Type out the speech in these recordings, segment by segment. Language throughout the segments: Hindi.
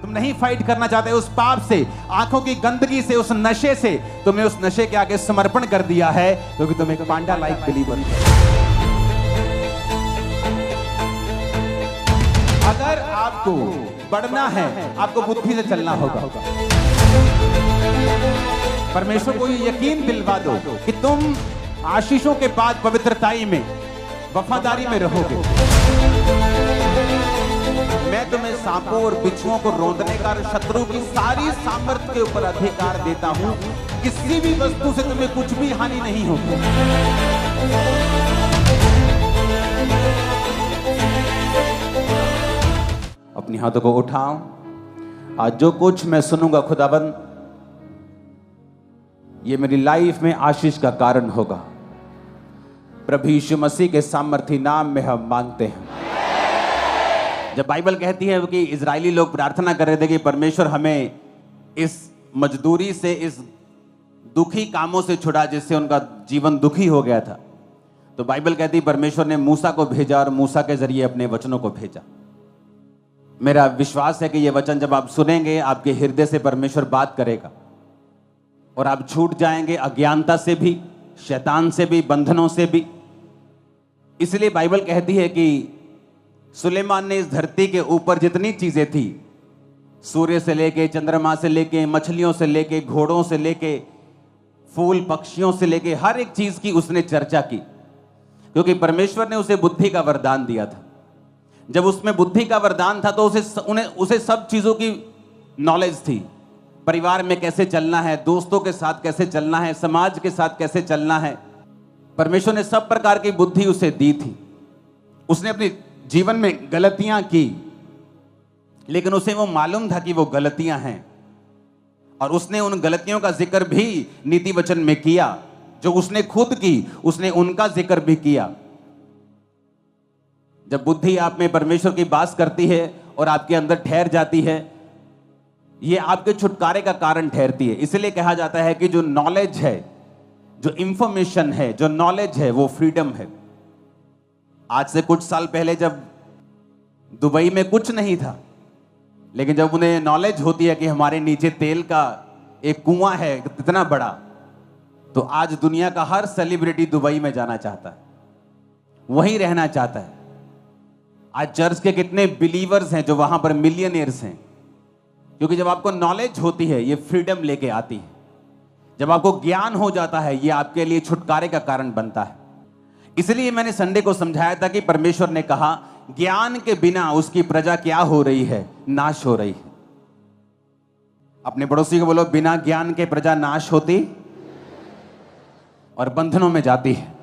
तुम नहीं फाइट करना चाहते उस पाप से, आंखों की गंदगी से, उस नशे से। तुमने उस नशे के आगे समर्पण कर दिया है क्योंकि तुम एक पांडा लाइक बिलीवर हो। अगर आपको बढ़ना है, आपको बुद्धि से चलना होगा। परमेश्वर को ये यकीन दिलवा दो कि तुम आशीषों के बाद पवित्रताई में, वफादारी में रहोगे। मैं तुम्हें सांपों और बिच्छुओं को रौंदने का, शत्रु की सारी सामर्थ्य के ऊपर अधिकार देता हूं। किसी भी वस्तु से तुम्हें कुछ भी हानि नहीं होगी। अपनी हाथों को उठाओ। आज जो कुछ मैं सुनूंगा खुदाबंद, ये मेरी लाइफ में आशीष का कारण होगा। प्रभु यीशु मसीह के सामर्थी नाम में हम मांगते हैं। जब बाइबल कहती है कि इजरायली लोग प्रार्थना कर रहे थे कि परमेश्वर हमें इस मजदूरी से, इस दुखी कामों से छुड़ा जिससे उनका जीवन दुखी हो गया था, तो बाइबल कहती है परमेश्वर ने मूसा को भेजा और मूसा के जरिए अपने वचनों को भेजा। मेरा विश्वास है कि ये वचन जब आप सुनेंगे, आपके हृदय से परमेश्वर बात करेगा और आप छूट जाएंगे अज्ञानता से भी, शैतान से भी, बंधनों से भी। इसलिए बाइबल कहती है कि सुलेमान ने इस धरती के ऊपर जितनी चीजें थी, सूर्य से लेके, चंद्रमा से लेके, मछलियों से लेके, घोड़ों से लेके, फूल पक्षियों से लेके, हर एक चीज की उसने चर्चा की, क्योंकि परमेश्वर ने उसे बुद्धि का वरदान दिया था। जब उसमें बुद्धि का वरदान था तो उसे सब चीजों की नॉलेज थी। परिवार में कैसे चलना है, दोस्तों के साथ कैसे चलना है, समाज के साथ कैसे चलना है, परमेश्वर ने सब प्रकार की बुद्धि उसे दी थी। उसने अपने जीवन में गलतियां की, लेकिन उसे वो मालूम था कि वो गलतियां हैं, और उसने उन गलतियों का जिक्र भी नीति वचन में किया। जो उसने खुद की, उसने उनका जिक्र भी किया। जब बुद्धि आप में परमेश्वर की बात करती है और आपके अंदर ठहर जाती है, ये आपके छुटकारे का कारण ठहरती है। इसलिए कहा जाता है कि जो नॉलेज है, जो इंफॉर्मेशन है, जो नॉलेज है, वो फ्रीडम है। आज से कुछ साल पहले जब दुबई में कुछ नहीं था, लेकिन जब उन्हें नॉलेज होती है कि हमारे नीचे तेल का एक कुआं है इतना बड़ा, तो आज दुनिया का हर सेलिब्रिटी दुबई में जाना चाहता है, वहीं रहना चाहता है। आज चर्च के कितने बिलीवर्स हैं जो वहां पर मिलियनियर्स हैं, क्योंकि जब आपको नॉलेज होती है, ये फ्रीडम लेके आती है। जब आपको ज्ञान हो जाता है, ये आपके लिए छुटकारे का कारण बनता है। इसलिए मैंने संडे को समझाया था कि परमेश्वर ने कहा ज्ञान के बिना उसकी प्रजा क्या हो रही है, नाश हो रही है। अपने पड़ोसी को बोलो, बिना ज्ञान के प्रजा नाश होती और बंधनों में जाती है।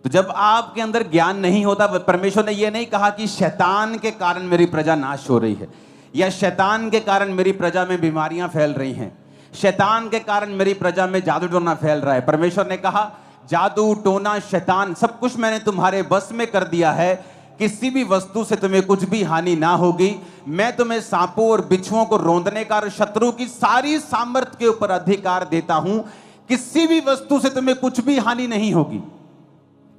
तो जब आपके अंदर ज्ञान नहीं होता, परमेश्वर ने यह नहीं कहा कि शैतान के कारण मेरी प्रजा नाश हो रही है, या शैतान के कारण मेरी प्रजा में बीमारियां फैल रही हैं, शैतान के कारण मेरी प्रजा में जादू टोना फैल रहा है। परमेश्वर ने कहा जादू टोना, शैतान, सब कुछ मैंने तुम्हारे बस में कर दिया है। किसी भी वस्तु से तुम्हें कुछ भी हानि ना होगी। मैं तुम्हें सांपों और बिच्छुओं को रौंदने का और शत्रु की सारी सामर्थ्य के ऊपर अधिकार देता हूं। किसी भी वस्तु से तुम्हें कुछ भी हानि नहीं होगी।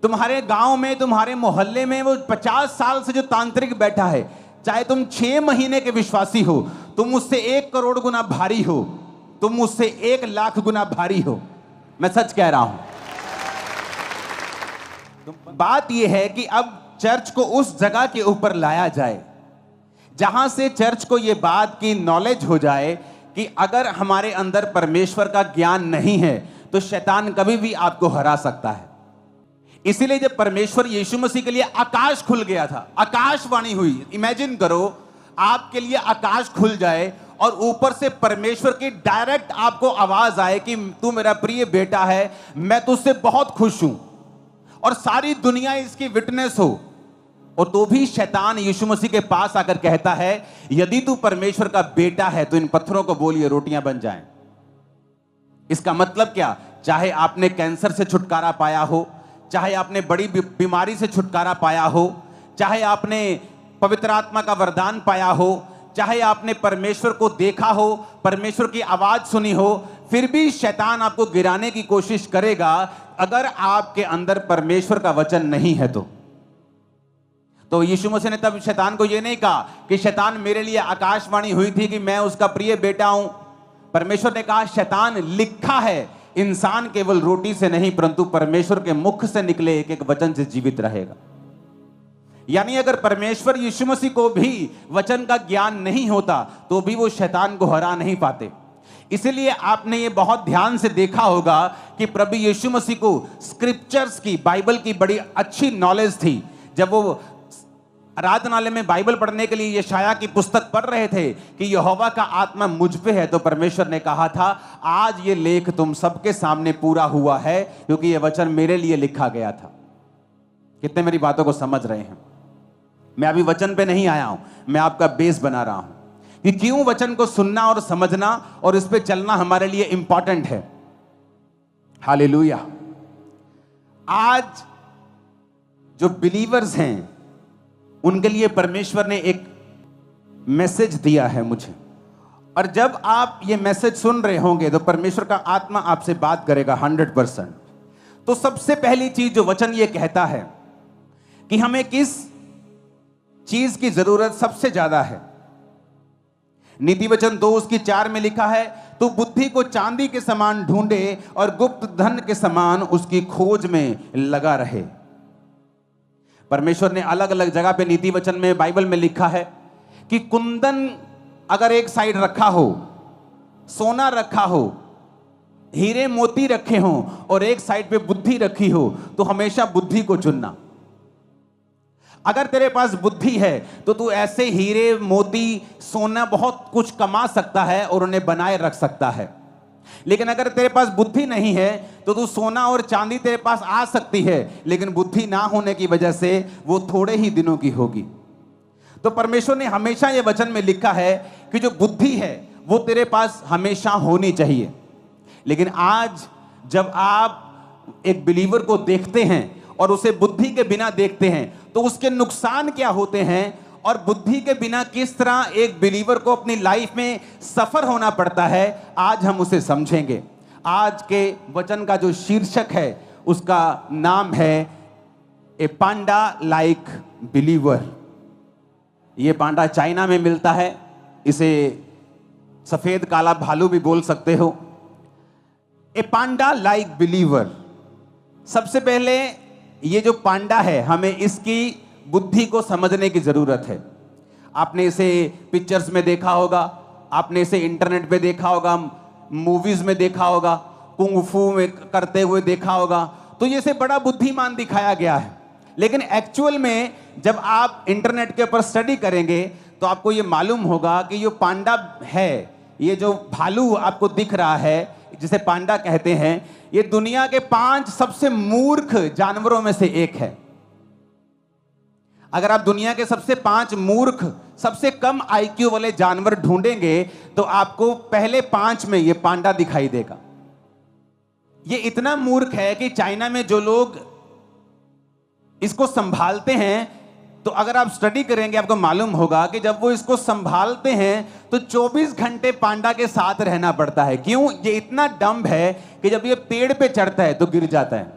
तुम्हारे गांव में, तुम्हारे मोहल्ले में वो 50 साल से जो तांत्रिक बैठा है, चाहे तुम 6 महीने के विश्वासी हो, तुम उससे 1 करोड़ गुना भारी हो, तुम उससे 1 लाख गुना भारी हो। मैं सच कह रहा हूं। बात यह है कि अब चर्च को उस जगह के ऊपर लाया जाए जहां से चर्च को यह बात की नॉलेज हो जाए कि अगर हमारे अंदर परमेश्वर का ज्ञान नहीं है तो शैतान कभी भी आपको हरा सकता है। इसीलिए जब परमेश्वर यीशु मसीह के लिए आकाश खुल गया था, आकाशवाणी हुई। इमेजिन करो आपके लिए आकाश खुल जाए और ऊपर से परमेश्वर की डायरेक्ट आपको आवाज आए कि तू मेरा प्रिय बेटा है, मैं तुझसे बहुत खुश हूं, और सारी दुनिया इसकी विटनेस हो। और तो भी शैतान यीशु मसीह के पास आकर कहता है यदि तू परमेश्वर का बेटा है तो इन पत्थरों को बोल ये रोटियां बन जाएं। इसका मतलब क्या? चाहे आपने कैंसर से छुटकारा पाया हो, चाहे आपने बड़ी बीमारी से छुटकारा पाया हो, चाहे आपने पवित्र आत्मा का वरदान पाया हो, चाहे आपने परमेश्वर को देखा हो, परमेश्वर की आवाज सुनी हो, फिर भी शैतान आपको गिराने की कोशिश करेगा अगर आपके अंदर परमेश्वर का वचन नहीं है तो तो यीशु मसीह ने तब शैतान को यह नहीं कहा कि शैतान मेरे लिए आकाशवाणी हुई थी कि मैं उसका प्रिय बेटा हूं। परमेश्वर ने कहा शैतान लिखा है इंसान केवल रोटी से नहीं परंतु परमेश्वर के मुख से निकले एक एक वचन से जीवित रहेगा। यानी अगर परमेश्वर यीशु मसीह को भी वचन का ज्ञान नहीं होता तो भी वो शैतान को हरा नहीं पाते। इसलिए आपने ये बहुत ध्यान से देखा होगा कि प्रभु यीशु मसीह को स्क्रिप्चर्स की, बाइबल की बड़ी अच्छी नॉलेज थी। जब वो आराधनालय में बाइबल पढ़ने के लिए यशाया की पुस्तक पढ़ रहे थे कि यहोवा का आत्मा मुझ पे है, तो परमेश्वर ने कहा था आज ये लेख तुम सबके सामने पूरा हुआ है क्योंकि ये वचन मेरे लिए लिखा गया था। कितने मेरी बातों को समझ रहे हैं? मैं अभी वचन पे नहीं आया हूं, मैं आपका बेस बना रहा हूं कि क्यों वचन को सुनना और समझना और इस पे चलना हमारे लिए इंपॉर्टेंट है। हालेलुया। आज जो बिलीवर्स हैं उनके लिए परमेश्वर ने एक मैसेज दिया है मुझे, और जब आप ये मैसेज सुन रहे होंगे तो परमेश्वर का आत्मा आपसे बात करेगा 100%। तो सबसे पहली चीज जो वचन ये कहता है कि हमें किस चीज की जरूरत सबसे ज्यादा है। नीति वचन 2:4 में लिखा है, तू बुद्धि को चांदी के समान ढूंढे और गुप्त धन के समान उसकी खोज में लगा रहे। परमेश्वर ने अलग अलग जगह पे नीति वचन में, बाइबल में लिखा है कि कुंदन अगर एक साइड रखा हो, सोना रखा हो, हीरे मोती रखे हो और एक साइड पे बुद्धि रखी हो तो हमेशा बुद्धि को चुनना। अगर तेरे पास बुद्धि है तो तू ऐसे हीरे मोती सोना बहुत कुछ कमा सकता है और उन्हें बनाए रख सकता है। लेकिन अगर तेरे पास बुद्धि नहीं है तो तू सोना और चांदी तेरे पास आ सकती है लेकिन बुद्धि ना होने की वजह से वो थोड़े ही दिनों की होगी। तो परमेश्वर ने हमेशा ये वचन में लिखा है कि जो बुद्धि है वो तेरे पास हमेशा होनी चाहिए। लेकिन आज जब आप एक बिलीवर को देखते हैं और उसे बुद्धि के बिना देखते हैं तो उसके नुकसान क्या होते हैं और बुद्धि के बिना किस तरह एक बिलीवर को अपनी लाइफ में सफर होना पड़ता है, आज हम उसे समझेंगे। आज के वचन का जो शीर्षक है उसका नाम है ए पांडा लाइक बिलीवर। ये पांडा चाइना में मिलता है, इसे सफेद काला भालू भी बोल सकते हो। ए पांडा लाइक बिलीवर। सबसे पहले ये जो पांडा है हमें इसकी बुद्धि को समझने की जरूरत है। आपने इसे पिक्चर्स में देखा होगा, आपने इसे इंटरनेट पे देखा होगा, मूवीज में देखा होगा, कुंग फू में करते हुए देखा होगा, तो ये से बड़ा बुद्धिमान दिखाया गया है। लेकिन एक्चुअल में जब आप इंटरनेट के ऊपर स्टडी करेंगे तो आपको ये मालूम होगा कि जो पांडा है, ये जो भालू आपको दिख रहा है जिसे पांडा कहते हैं, ये दुनिया के 5 सबसे मूर्ख जानवरों में से एक है। अगर आप दुनिया के सबसे 5 मूर्ख, सबसे कम आईक्यू वाले जानवर ढूंढेंगे तो आपको पहले 5 में ये पांडा दिखाई देगा। ये इतना मूर्ख है कि चाइना में जो लोग इसको संभालते हैं, तो अगर आप स्टडी करेंगे आपको मालूम होगा कि जब वो इसको संभालते हैं तो 24 घंटे पांडा के साथ रहना पड़ता है। क्यों? ये इतना डम्ब है कि जब ये पेड़ पे चढ़ता है तो गिर जाता है,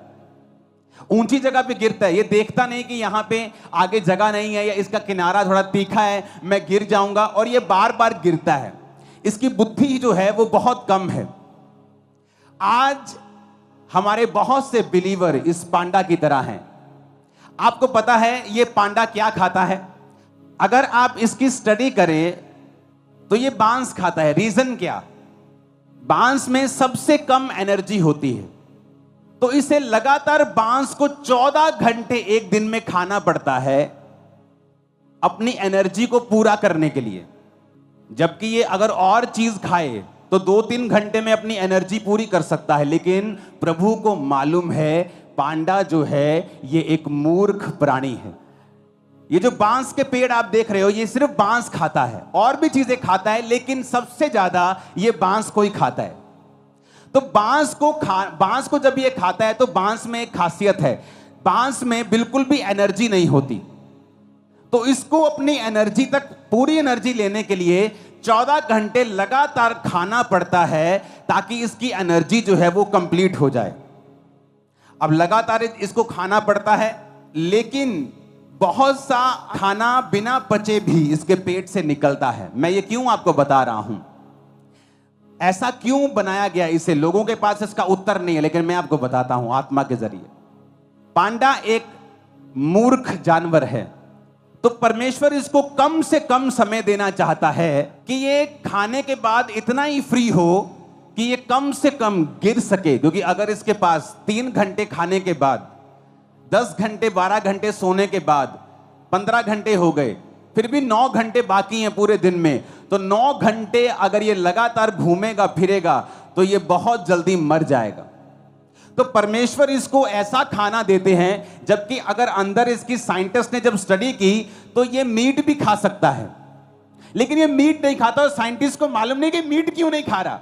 ऊंची जगह पे गिरता है। ये देखता नहीं कि यहां पे आगे जगह नहीं है या इसका किनारा थोड़ा तीखा है, मैं गिर जाऊंगा, और ये बार बार गिरता है। इसकी बुद्धि जो है वो बहुत कम है। आज हमारे बहुत से बिलीवर इस पांडा की तरह हैं। आपको पता है ये पांडा क्या खाता है? अगर आप इसकी स्टडी करें तो ये बांस खाता है। रीजन क्या? बांस में सबसे कम एनर्जी होती है, तो इसे लगातार बांस को 14 घंटे एक दिन में खाना पड़ता है अपनी एनर्जी को पूरा करने के लिए। जबकि ये अगर और चीज खाए तो 2-3 घंटे में अपनी एनर्जी पूरी कर सकता है। लेकिन प्रभु को मालूम है पांडा जो है ये एक मूर्ख प्राणी है। ये जो बांस के पेड़ आप देख रहे हो ये सिर्फ बांस खाता है, और भी चीजें खाता है लेकिन सबसे ज्यादा ये बांस को ही खाता है। तो बांस को जब ये खाता है तो बांस में एक खासियत है, बांस में बिल्कुल भी एनर्जी नहीं होती। तो इसको अपनी एनर्जी तक, पूरी एनर्जी लेने के लिए 14 घंटे लगातार खाना पड़ता है ताकि इसकी एनर्जी जो है वो कंप्लीट हो जाए। अब लगातार इसको खाना पड़ता है, लेकिन बहुत सा खाना बिना पचे भी इसके पेट से निकलता है। मैं ये क्यों आपको बता रहा हूं, ऐसा क्यों बनाया गया इसे, लोगों के पास इसका उत्तर नहीं है, लेकिन मैं आपको बताता हूं आत्मा के जरिए। पांडा एक मूर्ख जानवर है, तो परमेश्वर इसको कम से कम समय देना चाहता है कि ये खाने के बाद इतना ही फ्री हो कि ये कम से कम गिर सके। क्योंकि अगर इसके पास 3 घंटे खाने के बाद, 10 घंटे 12 घंटे सोने के बाद 15 घंटे हो गए, फिर भी 9 घंटे बाकी हैं पूरे दिन में, तो 9 घंटे अगर ये लगातार घूमेगा फिरेगा तो ये बहुत जल्दी मर जाएगा। तो परमेश्वर इसको ऐसा खाना देते हैं, जबकि अगर अंदर इसकी साइंटिस्ट ने जब स्टडी की तो ये मीट भी खा सकता है, लेकिन ये मीट नहीं खाता। और साइंटिस्ट को मालूम नहीं कि मीट क्यों नहीं खा रहा,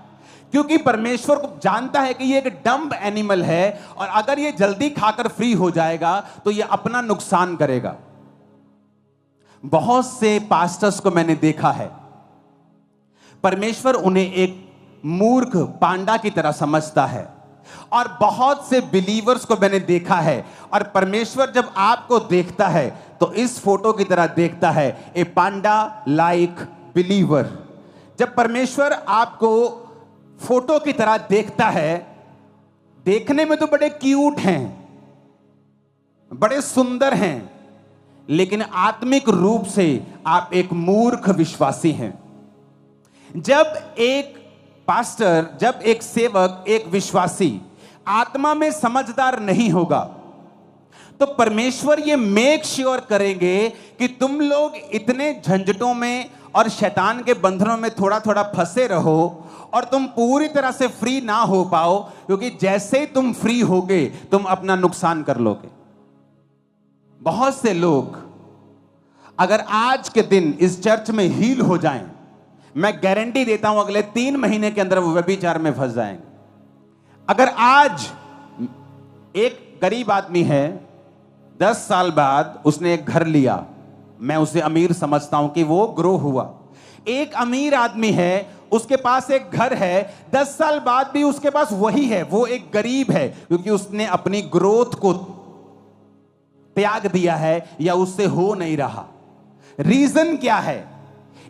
क्योंकि परमेश्वर को जानता है कि ये एक डम्ब एनिमल है और अगर ये जल्दी खाकर फ्री हो जाएगा तो ये अपना नुकसान करेगा। बहुत से पास्टर्स को मैंने देखा है, परमेश्वर उन्हें एक मूर्ख पांडा की तरह समझता है, और बहुत से बिलीवर्स को मैंने देखा है, और परमेश्वर जब आपको देखता है तो इस फोटो की तरह देखता है, ए पांडा लाइक बिलीवर। जब परमेश्वर आपको फोटो की तरह देखता है, देखने में तो बड़े क्यूट हैं, बड़े सुंदर हैं, लेकिन आत्मिक रूप से आप एक मूर्ख विश्वासी हैं। जब एक पास्टर, जब एक सेवक, एक विश्वासी आत्मा में समझदार नहीं होगा तो परमेश्वर ये मेक श्योर करेंगे कि तुम लोग इतने झंझटों में और शैतान के बंधनों में थोड़ा थोड़ा फंसे रहो और तुम पूरी तरह से फ्री ना हो पाओ, क्योंकि जैसे ही तुम फ्री होगे तुम अपना नुकसान कर लोगे। बहुत से लोग अगर आज के दिन इस चर्च में हील हो जाएं, मैं गारंटी देता हूं अगले 3 महीने के अंदर वो व्यभिचार में फंस जाएंगे। अगर आज एक गरीब आदमी है, 10 साल बाद उसने एक घर लिया, मैं उसे अमीर समझता हूं कि वो ग्रो हुआ। एक अमीर आदमी है, उसके पास एक घर है, 10 साल बाद भी उसके पास वही है, वो एक गरीब है, क्योंकि उसने अपनी ग्रोथ को त्याग दिया है या उससे हो नहीं रहा। रीजन क्या है?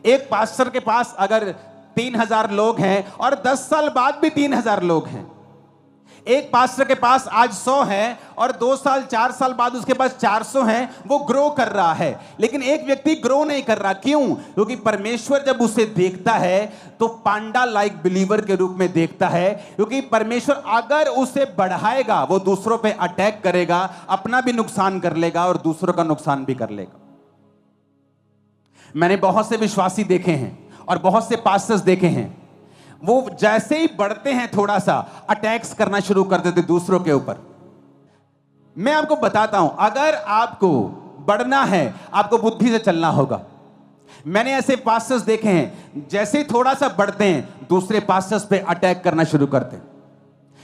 एक पास्टर के पास अगर 3000 लोग हैं और 10 साल बाद भी 3000 लोग हैं, एक पास्टर के पास आज 100 है और 2 साल 4 साल बाद उसके पास 400 हैं, वो ग्रो कर रहा है। लेकिन एक व्यक्ति ग्रो नहीं कर रहा, क्यों? क्योंकि परमेश्वर जब उसे देखता है तो पांडा लाइक बिलीवर के रूप में देखता है, क्योंकि परमेश्वर अगर उसे बढ़ाएगा वो दूसरों पे अटैक करेगा, अपना भी नुकसान कर लेगा और दूसरों का नुकसान भी कर लेगा। मैंने बहुत से विश्वासी देखे हैं और बहुत से पास्टर्स देखे हैं, वो जैसे ही बढ़ते हैं थोड़ा सा अटैक्स करना शुरू कर देते दूसरों के ऊपर। मैं आपको बताता हूं, अगर आपको बढ़ना है आपको बुद्धि से चलना होगा। मैंने ऐसे पास्टर्स देखे हैं, जैसे ही थोड़ा सा बढ़ते हैं दूसरे पास्टर्स पे अटैक करना शुरू करते हैं।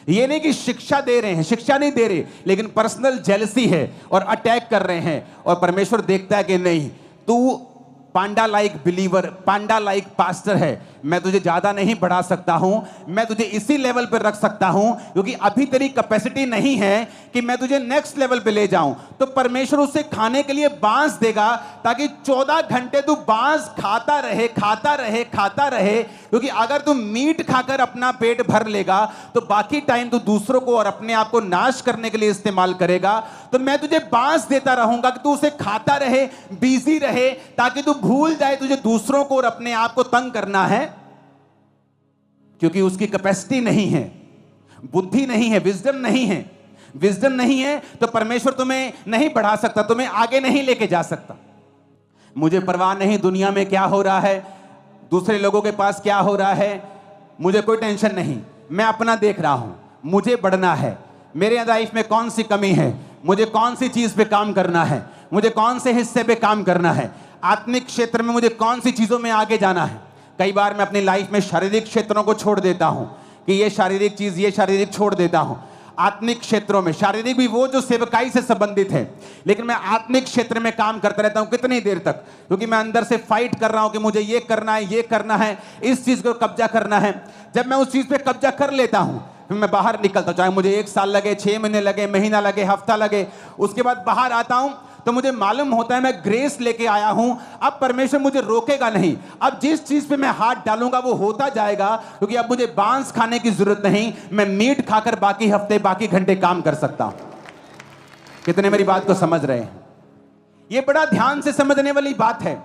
ये नहीं कि शिक्षा दे रहे हैं, शिक्षा नहीं दे रहे, लेकिन पर्सनल जेलसी है और अटैक कर रहे हैं। और परमेश्वर देखता है कि नहीं, तू पांडा लाइक बिलीवर, पांडा लाइक पास्टर है, मैं तुझे ज्यादा नहीं बढ़ा सकता हूं, मैं तुझे इसी लेवल पर रख सकता हूं, क्योंकि अभी तेरी कैपेसिटी नहीं है कि मैं तुझे नेक्स्ट लेवल पे ले जाऊं। तो परमेश्वर उसे खाने के लिए बांस देगा, ताकि 14 घंटे तू बांस खाता रहे, खाता रहे, खाता रहे। क्योंकि अगर तू मीट खाकर अपना पेट भर लेगा तो बाकी टाइम तू दूसरों को और अपने आप को नाश करने के लिए इस्तेमाल करेगा। तो मैं तुझे बांस देता रहूंगा कि तू उसे खाता रहे, बिजी रहे, ताकि तू भूल जाए तुझे दूसरों को और अपने आप को तंग करना है, क्योंकि उसकी कैपेसिटी नहीं है, बुद्धि नहीं है, विजडम नहीं है। विजडम नहीं है तो परमेश्वर तुम्हें नहीं बढ़ा सकता, तुम्हें आगे नहीं लेके जा सकता। मुझे परवाह नहीं दुनिया में क्या हो रहा है, दूसरे लोगों के पास क्या हो रहा है, मुझे कोई टेंशन नहीं। मैं अपना देख रहा हूं, मुझे बढ़ना है, मेरे लाइफ में कौन सी कमी है, मुझे कौन सी चीज पे काम करना है, मुझे कौन से हिस्से पे काम करना है, आत्मिक क्षेत्र में मुझे कौन सी चीजों में आगे जाना है। कई बार मैं अपनी लाइफ में शारीरिक क्षेत्रों को छोड़ देता हूं कि ये शारीरिक चीज, ये शारीरिक छोड़ देता हूं। आत्मिक क्षेत्रों में, शारीरिक भी वो जो सेवकाई से संबंधित है, लेकिन मैं आत्मिक क्षेत्र में काम करता रहता हूं। कितनी देर तक? क्योंकि मैं अंदर से फाइट कर रहा हूं कि मुझे ये करना है, ये करना है, इस चीज को कब्जा करना है। जब मैं उस चीज पे कब्जा कर लेता हूं फिर मैं बाहर निकलता हूं, चाहे मुझे 1 साल लगे, 6 महीने लगे, महीना लगे, हफ्ता लगे, उसके बाद बाहर आता हूं तो मुझे मालूम होता है मैं ग्रेस लेके आया हूं, अब परमेश्वर मुझे रोकेगा नहीं। अब जिस चीज पे मैं हाथ डालूंगा वो होता जाएगा, क्योंकि अब मुझे बांस खाने की जरूरत नहीं, मैं मीट खाकर बाकी हफ्ते बाकी घंटे काम कर सकता हूं। कितने मेरी बात को समझ रहे हैं? ये बड़ा ध्यान से समझने वाली बात है।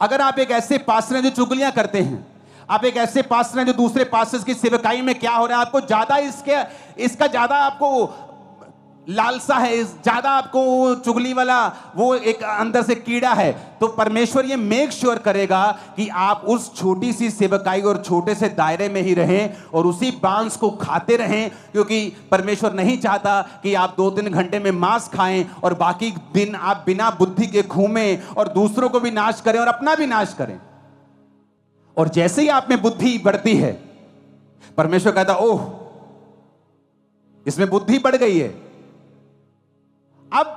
अगर आप एक ऐसे पास्टर हैं जो चुगलियां करते हैं, आप एक ऐसे पास्टर हैं जो दूसरे पास्टर्स की सेवकाई में क्या हो रहा है आपको ज्यादा इसका ज्यादा आपको लालसा है, ज्यादा आपको चुगली वाला वो एक अंदर से कीड़ा है, तो परमेश्वर ये मेक श्योर करेगा कि आप उस छोटी सी सेवकाई और छोटे से दायरे में ही रहें और उसी बांस को खाते रहें, क्योंकि परमेश्वर नहीं चाहता कि आप 2-3 घंटे में मांस खाएं और बाकी दिन आप बिना बुद्धि के घूमें और दूसरों को भी नाश करें और अपना भी नाश करें। और जैसे ही आप में बुद्धि बढ़ती है, परमेश्वर कहता ओह इसमें बुद्धि बढ़ गई है, अब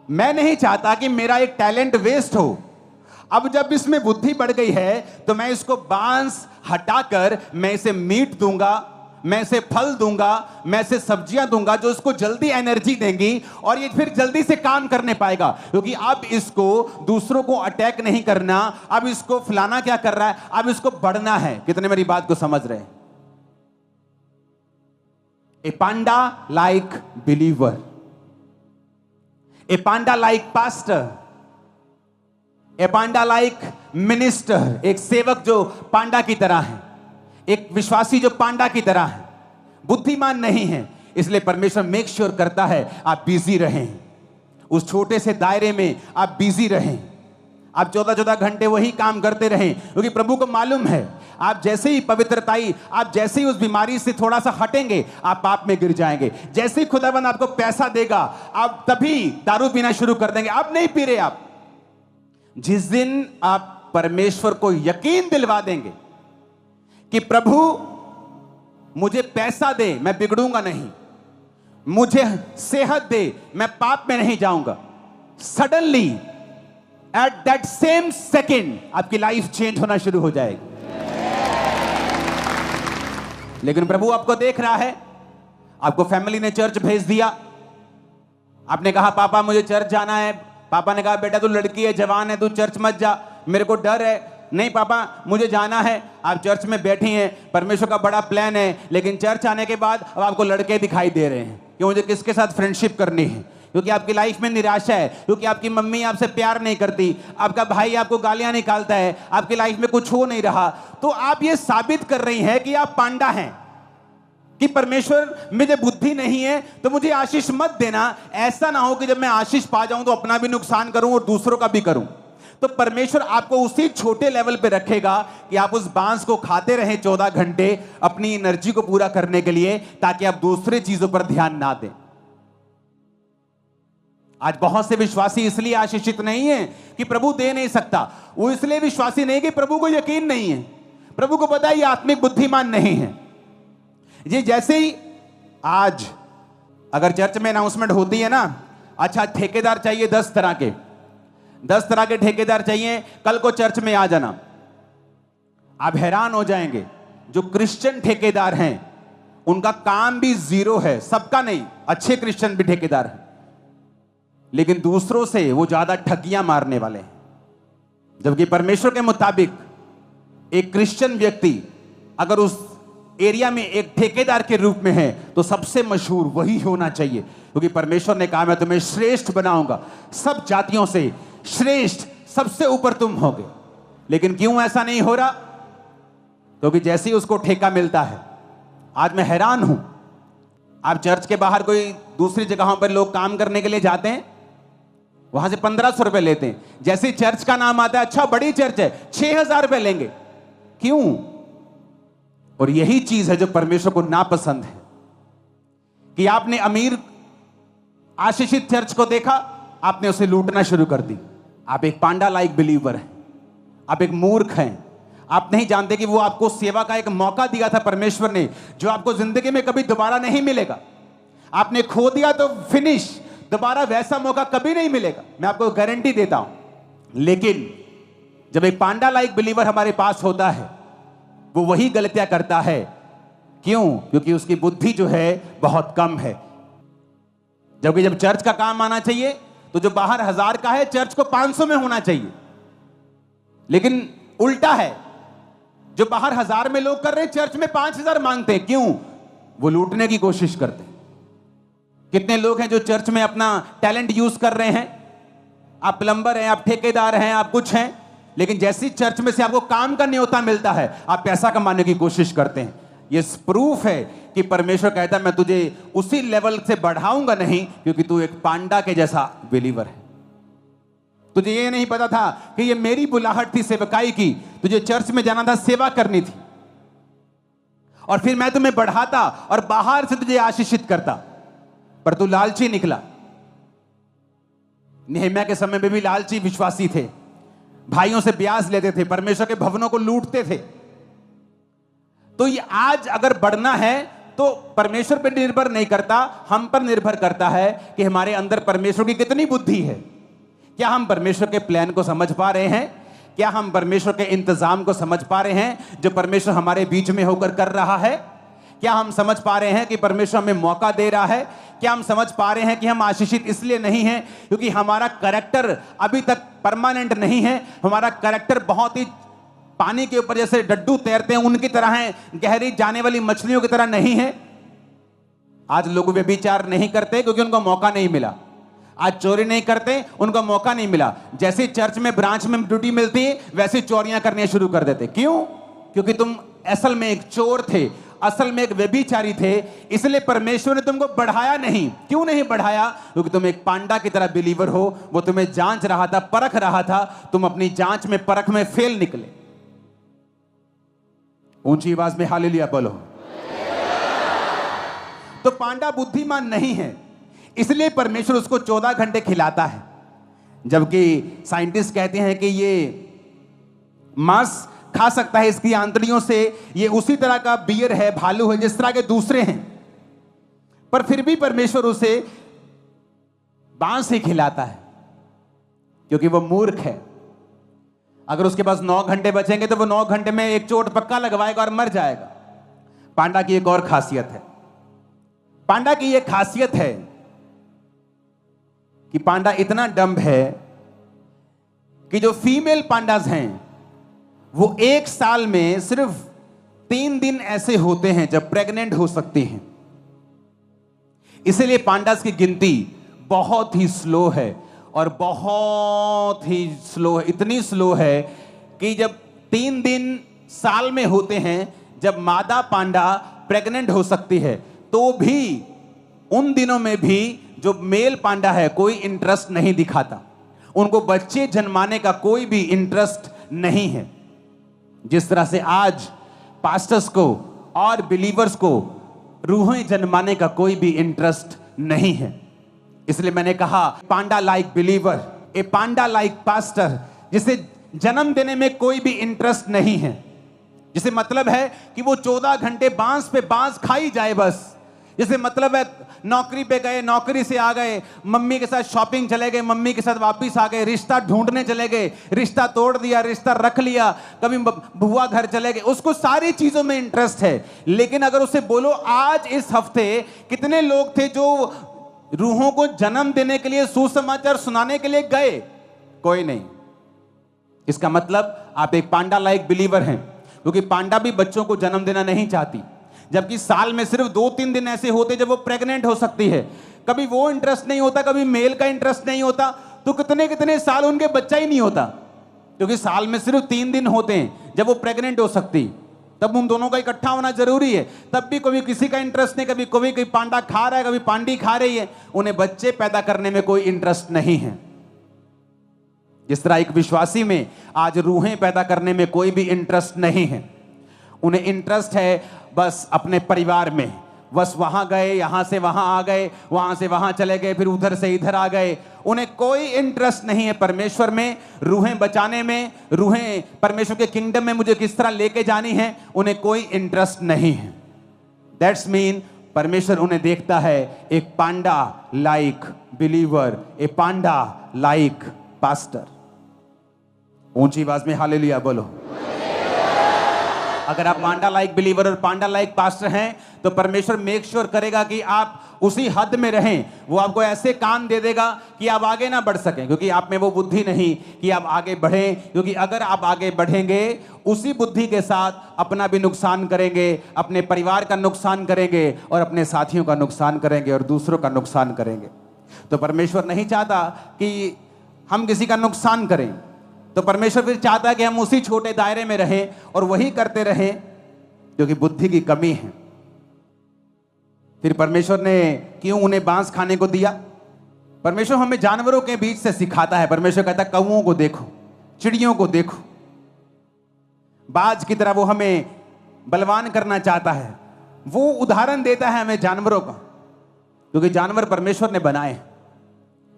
मैं नहीं चाहता कि मेरा एक टैलेंट वेस्ट हो। अब जब इसमें बुद्धि बढ़ गई है तो मैं इसको बांस हटाकर मैं इसे मीट दूंगा, मैं इसे फल दूंगा, मैं इसे सब्जियां दूंगा जो इसको जल्दी एनर्जी देंगी और ये फिर जल्दी से काम करने पाएगा, क्योंकि अब इसको दूसरों को अटैक नहीं करना, अब इसको फलाना क्या कर रहा है, अब इसको बढ़ना है। कितने मेरी बात को समझ रहे हैं? ए पांडा लाइक बिलीवर, ए पांडा लाइक पास्टर, ए पांडा लाइक मिनिस्टर, एक सेवक जो पांडा की तरह है, एक विश्वासी जो पांडा की तरह है, बुद्धिमान नहीं है। इसलिए परमेश्वर मेक श्योर करता है आप बिजी रहें, उस छोटे से दायरे में आप बिजी रहें, आप 14-14 घंटे वही काम करते रहें, क्योंकि प्रभु को मालूम है आप जैसे ही पवित्रताई, आप जैसे ही उस बीमारी से थोड़ा सा हटेंगे आप पाप में गिर जाएंगे। जैसे ही खुदावन आपको पैसा देगा आप तभी दारू पीना शुरू कर देंगे। आप नहीं पी रहे, आप जिस दिन आप परमेश्वर को यकीन दिलवा देंगे कि प्रभु मुझे पैसा दे मैं बिगड़ूंगा नहीं, मुझे सेहत दे मैं पाप में नहीं जाऊंगा, suddenly at that same second आपकी लाइफ चेंज होना शुरू हो जाएगी। लेकिन प्रभु आपको देख रहा है, आपको फैमिली ने चर्च भेज दिया, आपने कहा पापा मुझे चर्च जाना है, पापा ने कहा बेटा तू लड़की है, जवान है, तू चर्च मत जा, मेरे को डर है। नहीं पापा मुझे जाना है। आप चर्च में बैठी हैं, परमेश्वर का बड़ा प्लान है, लेकिन चर्च आने के बाद अब आपको लड़के दिखाई दे रहे हैं कि मुझे किसके साथ फ्रेंडशिप करनी है, क्योंकि आपकी लाइफ में निराशा है, क्योंकि आपकी मम्मी आपसे प्यार नहीं करती, आपका भाई आपको गालियां निकालता है, आपकी लाइफ में कुछ हो नहीं रहा। तो आप ये साबित कर रही हैं कि आप पांडा हैं, कि परमेश्वर मुझे बुद्धि नहीं है तो मुझे आशीष मत देना। ऐसा ना हो कि जब मैं आशीष पा जाऊं तो अपना भी नुकसान करूं और दूसरों का भी करूं। तो परमेश्वर आपको उसी छोटे लेवल पे रखेगा कि आप उस बांस को खाते रहें 14 घंटे अपनी एनर्जी को पूरा करने के लिए, ताकि आप दूसरे चीजों पर ध्यान ना दें। आज बहुत से विश्वासी इसलिए आशीषित नहीं है कि प्रभु दे नहीं सकता, वो इसलिए विश्वासी नहीं कि प्रभु को यकीन नहीं है, प्रभु को पता है ये आत्मिक बुद्धिमान नहीं है। ये जैसे ही आज अगर चर्च में अनाउंसमेंट होती है ना, अच्छा ठेकेदार चाहिए 10 तरह के ठेकेदार चाहिए, कल को चर्च में आ जाना, आप हैरान हो जाएंगे। जो क्रिश्चियन ठेकेदार हैं उनका काम भी जीरो है, सबका नहीं, अच्छे क्रिश्चियन भी ठेकेदार हैं, लेकिन दूसरों से वो ज्यादा ठगियां मारने वाले हैं। जबकि परमेश्वर के मुताबिक एक क्रिश्चियन व्यक्ति अगर उस एरिया में एक ठेकेदार के रूप में है तो सबसे मशहूर वही होना चाहिए, क्योंकि परमेश्वर ने कहा मैं तुम्हें श्रेष्ठ बनाऊंगा, सब जातियों से श्रेष्ठ, सबसे ऊपर तुम होगे। लेकिन क्यों ऐसा नहीं हो रहा? क्योंकि जैसे ही उसको ठेका मिलता है, आज मैं हैरान हूं, आप चर्च के बाहर कोई दूसरी जगहों पर लोग काम करने के लिए जाते हैं, वहां से 1500 रुपए लेते हैं, जैसे ही चर्च का नाम आता है, अच्छा बड़ी चर्च है, 6000 रुपए लेंगे। क्यों? और यही चीज है जो परमेश्वर को नापसंद है, कि आपने अमीर आशीषित चर्च को देखा, आपने उसे लूटना शुरू कर दी। आप एक पांडा लाइक बिलीवर हैं, आप एक मूर्ख हैं, आप नहीं जानते कि वो आपको सेवा का एक मौका दिया था परमेश्वर ने, जो आपको जिंदगी में कभी दोबारा नहीं मिलेगा। आपने खो दिया तो फिनिश, दोबारा वैसा मौका कभी नहीं मिलेगा, मैं आपको गारंटी देता हूं। लेकिन जब एक पांडा लाइक बिलीवर हमारे पास होता है, वो वही गलतियां करता है। क्यों? क्योंकि उसकी बुद्धि जो है बहुत कम है। जबकि जब चर्च का काम आना चाहिए तो जो बाहर 1000 का है चर्च को 500 में होना चाहिए, लेकिन उल्टा है, जो बाहर 1000 में लोग कर रहे हैं चर्च में 5000 मांगते हैं। क्यों? वो लूटने की कोशिश करते हैं। कितने लोग हैं जो चर्च में अपना टैलेंट यूज कर रहे हैं? आप प्लम्बर हैं, आप ठेकेदार हैं, आप कुछ हैं, लेकिन जैसी चर्च में से आपको काम का न्योता मिलता है आप पैसा कमाने की कोशिश करते हैं। ये प्रूफ है कि परमेश्वर कहता है मैं तुझे उसी लेवल से बढ़ाऊंगा नहीं, क्योंकि तू एक पांडा के जैसा बिलीवर है। तुझे ये नहीं पता था कि ये मेरी बुलाहट थी सेवकाई की, तुझे चर्च में जाना था, सेवा करनी थी, और फिर मैं तुम्हें बढ़ाता और बाहर से तुझे आशीषित करता, पर तू लालची निकला। नेहम्याह के समय में भी लालची विश्वासी थे, भाइयों से ब्याज लेते थे, परमेश्वर के भवनों को लूटते थे। तो ये आज अगर बढ़ना है तो परमेश्वर पर निर्भर नहीं करता, हम पर निर्भर करता है कि हमारे अंदर परमेश्वर की कितनी बुद्धि है। क्या हम परमेश्वर के प्लान को समझ पा रहे हैं? क्या हम परमेश्वर के इंतजाम को समझ पा रहे हैं जो परमेश्वर हमारे बीच में होकर कर रहा है? क्या हम समझ पा रहे हैं कि परमेश्वर हमें मौका दे रहा है? क्या हम समझ पा रहे हैं कि हम आशीषित इसलिए नहीं हैं क्योंकि हमारा कैरेक्टर अभी तक परमानेंट नहीं है? हमारा कैरेक्टर बहुत ही पानी के ऊपर जैसे डड्डू तैरते हैं उनकी तरह है, गहरी जाने वाली मछलियों की तरह नहीं है। आज लोग व्यभिचार नहीं करते क्योंकि उनको मौका नहीं मिला। आज चोरी नहीं करते, उनको मौका नहीं मिला। जैसे चर्च में ब्रांच में ड्यूटी मिलती है वैसे चोरियां करने शुरू कर देते। क्यों? क्योंकि तुम असल में एक चोर थे, असल में एक व्यभिचारी थे, इसलिए परमेश्वर ने तुमको बढ़ाया नहीं। क्यों नहीं बढ़ाया? क्योंकि तुम एक पांडा की तरह बिलीवर हो। वो तुम्हें जांच रहा था, परख रहा था, तुम अपनी जांच में परख में फेल निकले। ऊंची आवाज में हालेलुया बोलो। तो पांडा बुद्धिमान नहीं है, इसलिए परमेश्वर उसको 14 घंटे खिलाता है, जबकि साइंटिस्ट कहते हैं कि ये मांस खा सकता है इसकी आंतड़ियों से, ये उसी तरह का बियर है, भालू है जिस तरह के दूसरे हैं, पर फिर भी परमेश्वर उसे बांस ही खिलाता है क्योंकि वो मूर्ख है। अगर उसके पास 9 घंटे बचेंगे तो वो 9 घंटे में एक चोट पक्का लगवाएगा और मर जाएगा। पांडा की एक और खासियत है, पांडा की एक खासियत है कि पांडा इतना डम्ब है कि जो फीमेल पांडास हैं वो एक साल में सिर्फ 3 दिन ऐसे होते हैं जब प्रेग्नेंट हो सकती हैं। इसलिए पांडास की गिनती बहुत ही स्लो है, और बहुत ही स्लो है, इतनी स्लो है कि जब 3 दिन साल में होते हैं जब मादा पांडा प्रेग्नेंट हो सकती है, तो भी उन दिनों में भी जो मेल पांडा है कोई इंटरेस्ट नहीं दिखाता, उनको बच्चे जन्माने का कोई भी इंटरेस्ट नहीं है। जिस तरह से आज पास्टर्स को और बिलीवर्स को रूहें जन्माने का कोई भी इंटरेस्ट नहीं है। इसलिए मैंने कहा पांडा लाइक बिलीवर, ए पांडा लाइक पास्टर, जिसे जन्म देने में कोई भी इंटरेस्ट नहीं है, जिसे मतलब है कि वो 14 घंटे बांस पे बांस खाई जाए बस। जिसे मतलब है नौकरी पे गए, नौकरी से आ गए, मम्मी के साथ शॉपिंग चले गए, मम्मी के साथ वापस आ गए, रिश्ता ढूंढने चले गए, रिश्ता तोड़ दिया, रिश्ता रख लिया, कभी बुआ घर चले गए, उसको सारी चीजों में इंटरेस्ट है। लेकिन अगर उसे बोलो आज इस हफ्ते कितने लोग थे जो रूहों को जन्म देने के लिए, सुसमाचार सुनाने के लिए गए? कोई नहीं। इसका मतलब आप एक पांडा लाइक बिलीवर हैं, क्योंकि पांडा भी बच्चों को जन्म देना नहीं चाहती, जबकि साल में सिर्फ 2-3 दिन ऐसे होते जब वो प्रेग्नेंट हो सकती है। कभी वो इंटरेस्ट नहीं होता, कभी मेल का इंटरेस्ट नहीं होता, तो कितने कितने साल उनके बच्चा ही नहीं होता, क्योंकि साल में सिर्फ 3 दिन होते हैं जब वो प्रेग्नेंट हो सकती। तब उन दोनों का इकट्ठा होना जरूरी है, तब भी कभी किसी का इंटरेस्ट नहीं, कभी कोई पांडा खा रहा है, कभी पांडी खा रही है, उन्हें बच्चे पैदा करने में कोई इंटरेस्ट नहीं है। जिस तरह एक विश्वासी में आज रूहें पैदा करने में कोई भी इंटरेस्ट नहीं है, उन्हें इंटरेस्ट है बस अपने परिवार में, बस वहां गए, यहां से वहां आ गए, वहां से वहां चले गए, फिर उधर से इधर आ गए, उन्हें कोई इंटरेस्ट नहीं है परमेश्वर में, रूहें बचाने में, रूहें परमेश्वर के किंगडम में मुझे किस तरह लेके जानी है, उन्हें कोई इंटरेस्ट नहीं है। दैट्स मीन परमेश्वर उन्हें देखता है एक पांडा लाइक बिलीवर, ए पांडा लाइक पास्टर। ऊंची आवाज में हालेलुया बोलो। अगर आप पांडा लाइक बिलीवर और पांडा लाइक पास्टर हैं तो परमेश्वर मेक श्योर करेगा कि आप उसी हद में रहें। वो आपको ऐसे कान दे देगा कि आप आगे ना बढ़ सकें, क्योंकि आप में वो बुद्धि नहीं कि आप आगे बढ़ें। क्योंकि अगर आप आगे बढ़ेंगे उसी बुद्धि के साथ अपना भी नुकसान करेंगे, अपने परिवार का नुकसान करेंगे और अपने साथियों का नुकसान करेंगे और दूसरों का नुकसान करेंगे। तो परमेश्वर नहीं चाहता कि हम किसी का नुकसान करें। तो परमेश्वर फिर चाहता है कि हम उसी छोटे दायरे में रहें और वही करते रहें क्योंकि बुद्धि की कमी है। फिर परमेश्वर ने क्यों उन्हें बांस खाने को दिया? परमेश्वर हमें जानवरों के बीच से सिखाता है। परमेश्वर कहता है कौओं को देखो, चिड़ियों को देखो, बाज की तरह वो हमें बलवान करना चाहता है। वो उदाहरण देता है हमें जानवरों का, क्योंकि जानवर परमेश्वर ने बनाए।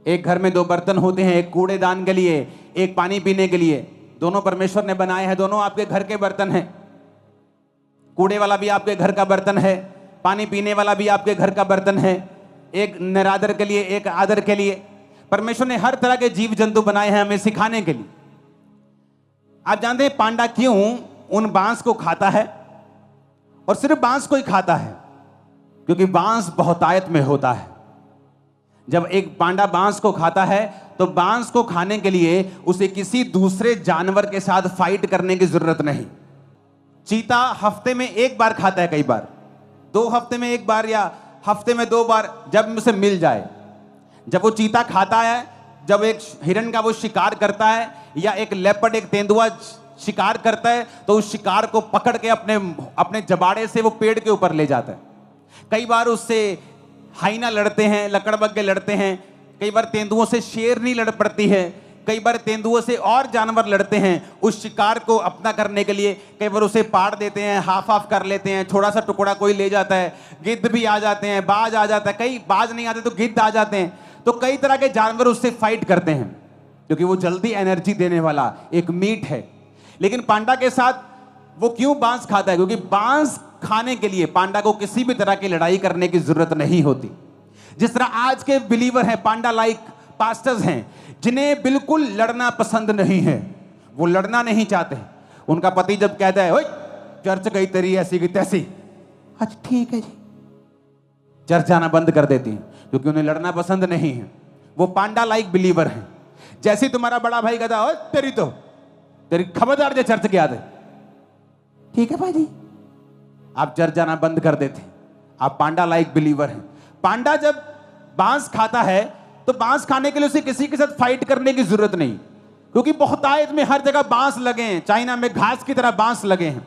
एक घर में दो बर्तन होते हैं, एक कूड़ेदान के लिए, एक पानी पीने के लिए। दोनों परमेश्वर ने बनाए हैं, दोनों आपके घर के बर्तन हैं। कूड़े वाला भी आपके घर का बर्तन है, पानी पीने वाला भी आपके घर का बर्तन है। एक निरादर के लिए, एक आदर के लिए। परमेश्वर ने हर तरह के जीव जंतु बनाए हैं हमें सिखाने के लिए। आप जानते हैं पांडा क्यों उन बांस को खाता है? और सिर्फ बांस को ही खाता है क्योंकि बांस बहुतायत में होता है। जब एक पांडा बांस को खाता है तो बांस को खाने के लिए उसे किसी दूसरे जानवर के साथ फाइट करने की जरूरत नहीं। चीता हफ्ते में एक बार खाता है, कई बार 2 हफ्ते में एक बार या हफ्ते में 2 बार, जब उसे मिल जाए। जब वो चीता खाता है, जब एक हिरन का वो शिकार करता है या एक लेपर्ड, एक तेंदुआ शिकार करता है, तो उस शिकार को पकड़ के अपने जबाड़े से वो पेड़ के ऊपर ले जाता है। कई बार उससे हाइना लड़ते हैं, लकड़बग्गे लड़ते हैं। कई बार तेंदुओं से शेरनी लड़ पड़ती है। कई बार तेंदुओं से और जानवर लड़ते हैं उस शिकार को अपना करने के लिए। कई बार उसे पाड़ देते हैं, हाफ हाफ कर लेते हैं, थोड़ा सा टुकड़ा कोई ले जाता है। गिद्ध भी आ जाते हैं, बाज आ जाता है, कई बाज नहीं आते तो गिद्ध आ जाते हैं। तो कई तरह के जानवर उससे फाइट करते हैं क्योंकि वो जल्दी एनर्जी देने वाला एक मीट है। लेकिन पांडा के साथ वो क्यों बांस खाता है? क्योंकि बांस खाने के लिए पांडा को किसी भी तरह की लड़ाई करने की जरूरत नहीं होती। जिस तरह आज के बिलीवर हैं, पांडा लाइक पास्टर्स हैं, जिन्हें बिल्कुल लड़ना पसंद नहीं है। वो लड़ना नहीं चाहते। उनका पति जब कहता है ओए चर्च गई तेरी ऐसी की तैसी, अच्छा ठीक है जी, चर्च जाना बंद कर देती हैं क्योंकि उन्हें लड़ना पसंद नहीं है। वो पांडा लाइक बिलीवर हैं। जैसे तुम्हारा बड़ा भाई कहता है तेरी खबरदार जो चर्च गया थे, ठीक है भाई जी, आप चर्च जाना बंद कर देते। आप पांडा लाइक बिलीवर हैं। पांडा जब बांस खाता है तो बांस खाने के लिए उसे किसी के साथ फाइट करने की जरूरत नहीं, क्योंकि बहुतायत में हर जगह बांस लगे हैं। चाइना में घास की तरह बांस लगे हैं।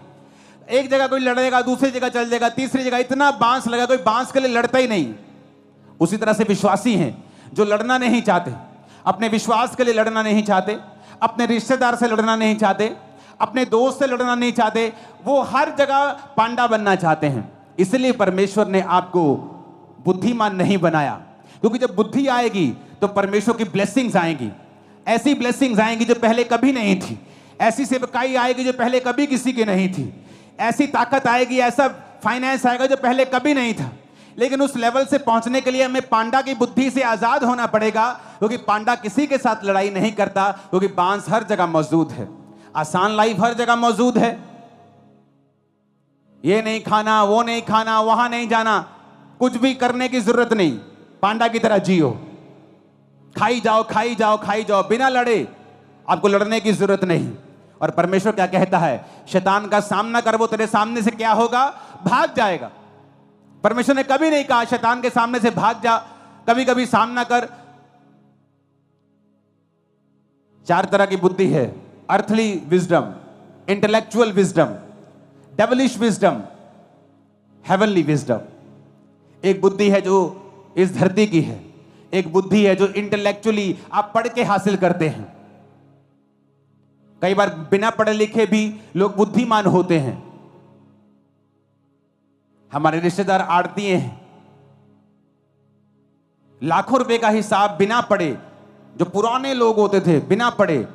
एक जगह कोई लड़ेगा, दूसरी जगह चल जाएगा, तीसरी जगह इतना बांस लगा, कोई बांस के लिए लड़ता ही नहीं। उसी तरह से विश्वासी हैं जो लड़ना नहीं चाहते, अपने विश्वास के लिए लड़ना नहीं चाहते, अपने रिश्तेदार से लड़ना नहीं चाहते, अपने दोस्त से लड़ना नहीं चाहते। वो हर जगह पांडा बनना चाहते हैं। इसलिए परमेश्वर ने आपको बुद्धिमान नहीं बनाया, क्योंकि जब बुद्धि आएगी तो परमेश्वर की ब्लेसिंग्स आएंगी। ऐसी ब्लेसिंग्स आएंगी जो पहले कभी नहीं थी। ऐसी सेवकाई आएगी जो पहले कभी किसी की नहीं थी। ऐसी ताकत आएगी, ऐसा फाइनेंस आएगा जो पहले कभी नहीं था। लेकिन उस लेवल से पहुंचने के लिए हमें पांडा की बुद्धि से आजाद होना पड़ेगा, क्योंकि पांडा किसी के साथ लड़ाई नहीं करता, क्योंकि बांस हर जगह मौजूद है। आसान लाइफ हर जगह मौजूद है। ये नहीं खाना, वो नहीं खाना, वहां नहीं जाना, कुछ भी करने की जरूरत नहीं। पांडा की तरह जियो, खाई जाओ खाई जाओ खाई जाओ, बिना लड़े। आपको लड़ने की जरूरत नहीं। और परमेश्वर क्या कहता है? शैतान का सामना कर, वो तेरे सामने से क्या होगा? भाग जाएगा। परमेश्वर ने कभी नहीं कहा शैतान के सामने से भाग जा, कभी कभी सामना कर। 4 तरह की बुद्धि है: earthly wisdom, intellectual wisdom, devilish wisdom, heavenly wisdom. एक बुद्धि है जो इस धरती की है, एक बुद्धि है जो इंटेलेक्चुअली आप पढ़ के हासिल करते हैं। कई बार बिना पढ़े लिखे भी लोग बुद्धिमान होते हैं। हमारे रिश्तेदार आड़तीए हैं, लाखों रुपए का हिसाब बिना पढ़े, जो पुराने लोग होते थे बिना पढ़े,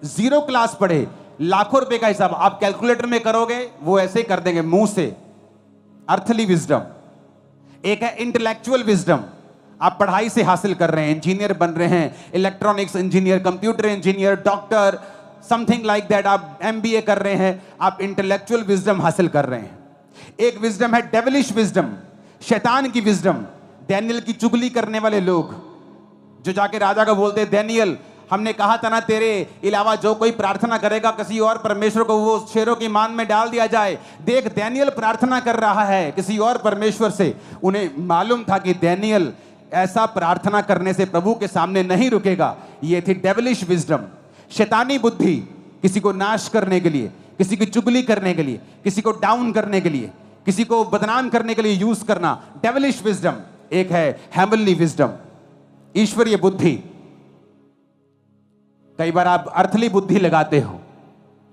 0 क्लास पढ़े, लाखों रुपए का हिसाब आप कैलकुलेटर में करोगे वो ऐसे ही कर देंगे मुंह से। Earthly wisdom. एक है इंटेलेक्चुअल विजडम, आप पढ़ाई से हासिल कर रहे हैं, इंजीनियर बन रहे हैं, electronics engineer, computer engineer, doctor, something like that. आप MBA कर रहे हैं, आप इंटेलेक्चुअल विजडम हासिल कर रहे हैं। एक विजडम है डेविलिश विजडम, शैतान की विजडम। डैनियल की चुगली करने वाले लोग जो जाके राजा को बोलते हैं, डैनियल हमने कहा था ना तेरे अलावा जो कोई प्रार्थना करेगा किसी और परमेश्वर को वो शेरों की मान में डाल दिया जाए। देख डैनियल प्रार्थना कर रहा है किसी और परमेश्वर से। उन्हें मालूम था कि डैनियल ऐसा प्रार्थना करने से प्रभु के सामने नहीं रुकेगा। ये थी डेविलिश विजडम, शैतानी बुद्धि, किसी को नाश करने के लिए, किसी की चुगली करने के लिए, किसी को डाउन करने के लिए, किसी को बदनाम करने के लिए यूज करना, डेविलिश विजडम। एक है हेवनली विजडम, ईश्वरीय बुद्धि। कई बार आप अर्थली बुद्धि लगाते हो,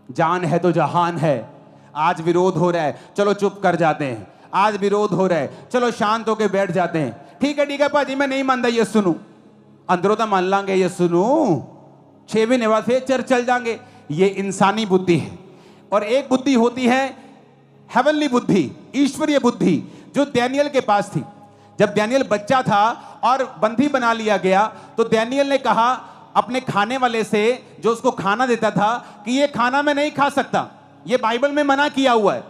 जान है तो जहान है, आज विरोध हो रहा है चलो चुप कर जाते हैं, आज विरोध हो रहा है चलो शांत होकर बैठ जाते हैं। ठीक है भाजी मैं नहीं मानता, ये सुनू अंदरों तो मान लांगे, ये सुनू 6 महीने बाद फिर चर्च चल जाएंगे। ये इंसानी बुद्धि है। और एक बुद्धि होती है हेवनली बुद्धि, ईश्वरीय बुद्धि, जो डैनियल के पास थी। जब डैनियल बच्चा था और बंदी बना लिया गया तो डैनियल ने कहा अपने खाने वाले से जो उसको खाना देता था कि ये खाना मैं नहीं खा सकता, ये बाइबल में मना किया हुआ है।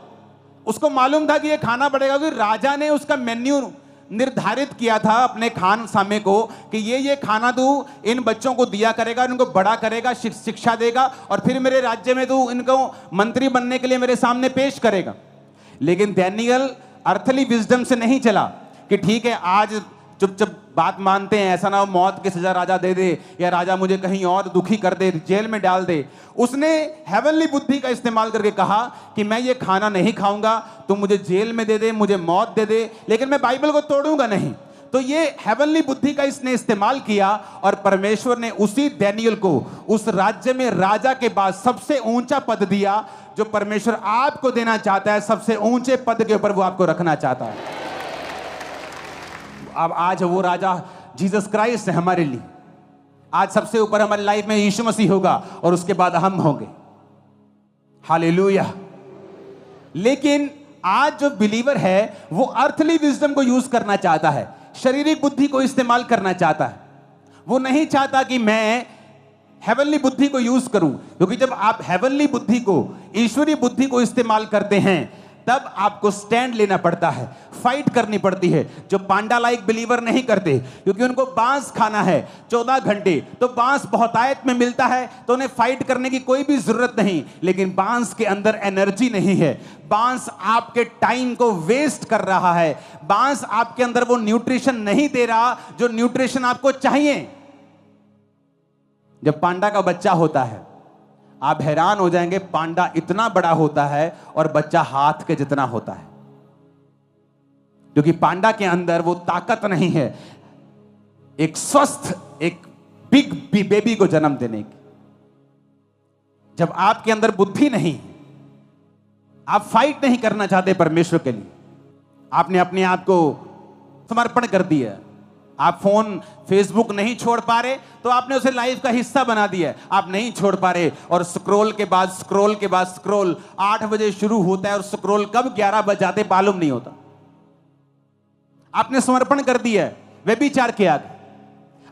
उसको मालूम था कि ये खाना पड़ेगा, क्योंकि राजा ने उसका मेन्यू निर्धारित किया था अपने खान सामे को कि ये खाना तू इन बच्चों को दिया करेगा, इनको बड़ा करेगा, शिक्षा देगा और फिर मेरे राज्य में तू इनको मंत्री बनने के लिए मेरे सामने पेश करेगा। लेकिन डैनियल अर्थली विजडम से नहीं चला कि ठीक है आज चुप बात मानते हैं, ऐसा ना हो मौत की सजा राजा दे दे या राजा मुझे कहीं और दुखी कर दे, जेल में डाल दे। उसने हेवनली बुद्धि का इस्तेमाल करके कहा कि मैं ये खाना नहीं खाऊंगा, तुम मुझे जेल में दे दे, मुझे मौत दे दे, लेकिन मैं बाइबल को तोड़ूंगा नहीं। तो ये हेवनली बुद्धि का इसने इस्तेमाल किया और परमेश्वर ने उसी डैनियल को उस राज्य में राजा के बाद सबसे ऊंचा पद दिया जो परमेश्वर आपको देना चाहता है। सबसे ऊंचे पद के ऊपर वो आपको रखना चाहता है। अब आज वो राजा जीसस क्राइस्ट है हमारे लिए। आज सबसे ऊपर हमारी लाइफ में यीशु मसीह होगा और उसके बाद हम होंगे। हालेलुया। लेकिन आज जो बिलीवर है वो अर्थली विजडम को यूज करना चाहता है, शारीरिक बुद्धि को इस्तेमाल करना चाहता है। वो नहीं चाहता कि मैं हेवनली बुद्धि को यूज करूं, क्योंकि जब आप हेवनली बुद्धि को, ईश्वरीय बुद्धि को इस्तेमाल करते हैं तब आपको स्टैंड लेना पड़ता है, फाइट करनी पड़ती है, जो पांडा लाइक बिलीवर नहीं करते, क्योंकि उनको बांस खाना है 14 घंटे, तो बांस बहुतायत में मिलता है तो उन्हें फाइट करने की कोई भी जरूरत नहीं। लेकिन बांस के अंदर एनर्जी नहीं है, बांस आपके टाइम को वेस्ट कर रहा है, बांस आपके अंदर वो न्यूट्रिशन नहीं दे रहा जो न्यूट्रिशन आपको चाहिए। जब पांडा का बच्चा होता है आप हैरान हो जाएंगे, पांडा इतना बड़ा होता है और बच्चा हाथ के जितना होता है, क्योंकि पांडा के अंदर वो ताकत नहीं है एक स्वस्थ, एक बिग बेबी को जन्म देने की। जब आपके अंदर बुद्धि नहीं, आप फाइट नहीं करना चाहते परमेश्वर के लिए, आपने अपने आप को समर्पण कर दिया, आप फोन फेसबुक नहीं छोड़ पा रहे तो आपने उसे लाइफ का हिस्सा बना दिया है। आप नहीं छोड़ पा रहे और स्क्रॉल के बाद स्क्रॉल के बाद स्क्रॉल 8 बजे शुरू होता है और स्क्रॉल कब 11 बज जाते मालूम नहीं होता। आपने समर्पण कर दिया है व्यभिचार के आगे।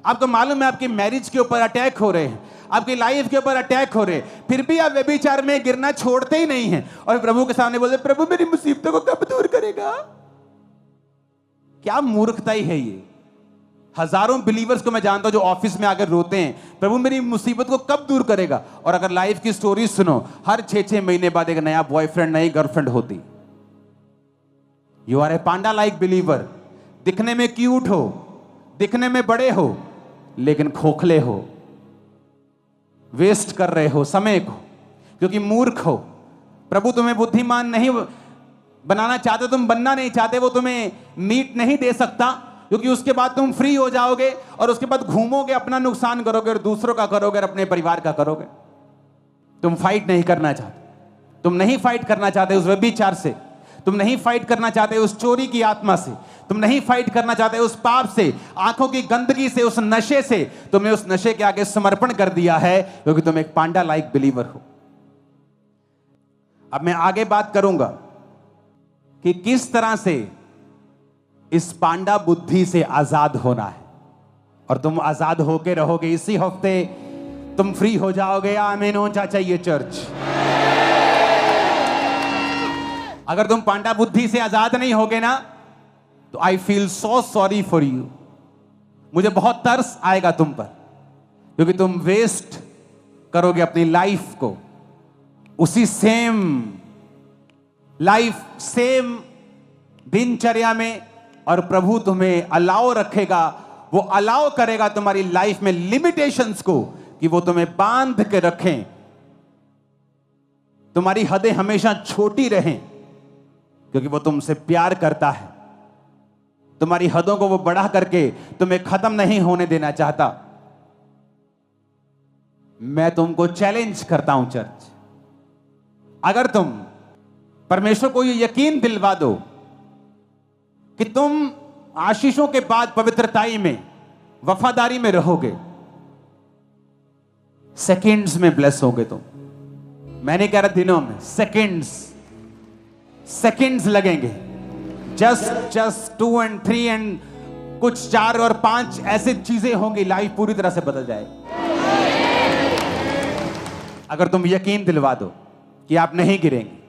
आपको मालूम है आपकी मैरिज के ऊपर अटैक हो रहे हैं, आपकी लाइफ के ऊपर अटैक हो रहे हैं, फिर भी आप व्यभिचार में गिरना छोड़ते ही नहीं हैं और प्रभु के सामने बोलते प्रभु मेरी मुसीबतों को कब दूर करेगा। क्या मूर्खताई है ये। हजारों बिलीवर्स को मैं जानता हूं जो ऑफिस में आकर रोते हैं प्रभु मेरी मुसीबत को कब दूर करेगा, और अगर लाइफ की स्टोरी सुनो हर 6-6 महीने बाद एक नया बॉयफ्रेंड नई गर्लफ्रेंड होती। You are a panda like believer. दिखने में क्यूट हो, दिखने में बड़े हो, लेकिन खोखले हो, वेस्ट कर रहे हो समय को, क्योंकि मूर्ख हो। प्रभु तुम्हें बुद्धिमान नहीं बनाना चाहते, तुम बनना नहीं चाहते, वो तुम्हें मीट नहीं दे सकता, क्योंकि उसके बाद तुम फ्री हो जाओगे और उसके बाद घूमोगे, अपना नुकसान करोगे और दूसरों का करोगे और अपने परिवार का करोगे। तुम फाइट नहीं करना चाहते, तुम नहीं फाइट करना चाहते उस व्यभिचार से, तुम नहीं फाइट करना चाहते उस चोरी की आत्मा से, तुम नहीं फाइट करना चाहते उस पाप से, आंखों की गंदगी से, उस नशे से। तुमने उस नशे के आगे समर्पण कर दिया है क्योंकि तुम एक पांडा लाइक बिलीवर हो। अब मैं आगे बात करूंगा कि किस तरह से इस पांडा बुद्धि से आजाद होना है, और तुम आजाद होके रहोगे। इसी हफ्ते तुम फ्री हो जाओगे। आमीन हो चाहिए चर्च। अगर तुम पांडा बुद्धि से आजाद नहीं होगे ना, तो I feel so sorry for you. मुझे बहुत तरस आएगा तुम पर, क्योंकि तुम वेस्ट करोगे अपनी लाइफ को उसी सेम लाइफ, सेम दिनचर्या में, और प्रभु तुम्हें अलाउ रखेगा, वो अलाउ करेगा तुम्हारी लाइफ में लिमिटेशंस को, कि वो तुम्हें बांध के रखें, तुम्हारी हदें हमेशा छोटी रहें, क्योंकि वो तुमसे प्यार करता है। तुम्हारी हदों को वो बढ़ा करके तुम्हें खत्म नहीं होने देना चाहता। मैं तुमको चैलेंज करता हूं चर्च, अगर तुम परमेश्वर को ये यकीन दिलवा दो कि तुम आशीषों के बाद पवित्रताई में, वफादारी में रहोगे, सेकंड्स में ब्लेस होगे तुम। मैं नहीं कह रहा दिनों में, सेकंड्स लगेंगे। जस्ट 2 और 3 एंड कुछ 4 और 5 ऐसी चीजें होंगी, लाइफ पूरी तरह से बदल जाएगी। अगर तुम यकीन दिलवा दो कि आप नहीं गिरेंगे।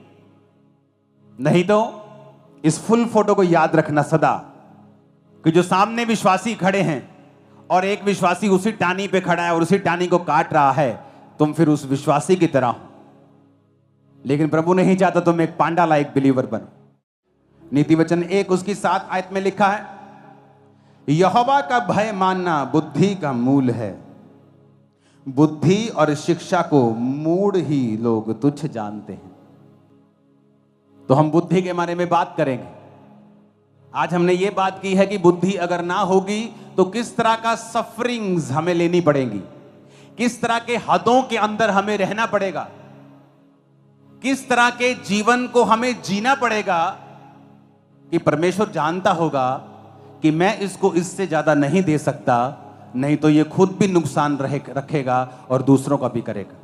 नहीं तो इस फुल फोटो को याद रखना सदा, कि जो सामने विश्वासी खड़े हैं और एक विश्वासी उसी टानी पे खड़ा है और उसी टानी को काट रहा है, तुम फिर उस विश्वासी की तरह हो। लेकिन प्रभु नहीं चाहता तुम एक पांडा लाइक बिलीवर बनो। नीति वचन 1 उसकी 7 आयत में लिखा है, यहोवा का भय मानना बुद्धि का मूल है, बुद्धि और शिक्षा को मूढ़ ही लोग तुच्छ जानते हैं। तो हम बुद्धि के बारे में बात करेंगे। आज हमने ये बात की है कि बुद्धि अगर ना होगी तो किस तरह का सफरिंग्स हमें लेनी पड़ेंगी, किस तरह के हदों के अंदर हमें रहना पड़ेगा, किस तरह के जीवन को हमें जीना पड़ेगा, कि परमेश्वर जानता होगा कि मैं इसको इससे ज्यादा नहीं दे सकता, नहीं तो ये खुद भी नुकसान रखेगा और दूसरों का भी करेगा।